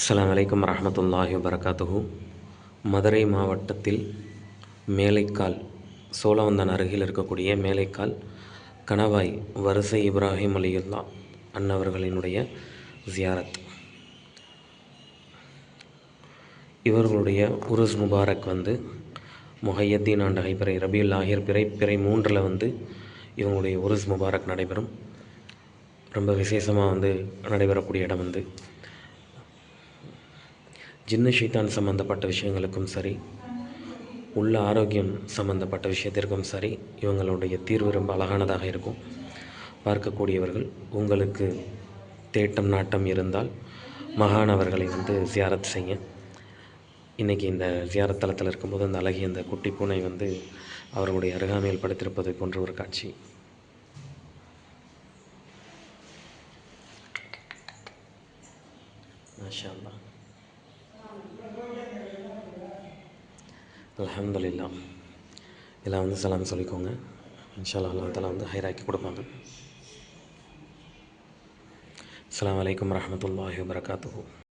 அஸ்ஸலாமு அலைக்கும் வரஹ்மத்துல்லாஹி வபரகாத்துஹு. மதுரை மாவட்டத்தில் மேலைக்கால் சோழவந்தான் அருகில் இருக்கக்கூடிய மேலைக்கால் கணவாய் வரிசை இப்ராஹிம் அலியுல்லா அன்னவர்களினுடைய ஜியாரத். இவர்களுடைய உருஸ் முபாரக் முஹையத்தீன் ஆண்டு பிறை ரபியுல் ஆஹிர் பிறை 3 இவங்களுடைய உருஸ் முபாரக் நடைபெறும். ரொம்ப விசேஷமாக நடைபெறக்கூடிய இடம் ஜின்னு ஷைத்தான் சம்மந்தப்பட்ட விஷயங்களுக்கும் சரி, உள்ள ஆரோக்கியம் சம்மந்தப்பட்ட விஷயத்திற்கும் சரி, இவங்களுடைய தீர்வு ரொம்ப அழகானதாக இருக்கும். பார்க்கக்கூடியவர்கள் உங்களுக்கு தேட்டம் நாட்டம் இருந்தால் மகானவர்களை ஜியாரத் செய்ய. இன்றைக்கி இந்த ஜியாரத் தலத்தில் இருக்கும்போது அந்த அழகிய அந்த குட்டி பூனை அவர்களுடைய அருகாமையில் படுத்திருப்பதை போன்ற ஒரு காட்சி. மாஷா அல்லாஹ், அல்ஹம்துலில்லாஹ். எல்லாம் சலாம் சொல்லிக்கோங்க. இன்ஷா அல்லாஹ் அல்லாஹ் தஆலா ஹைராக்கி கொடுப்பாங்க. அஸ்ஸலாமு அலைக்கும் வரஹ்மத்துல்லாஹி வபரகாத்துஹு.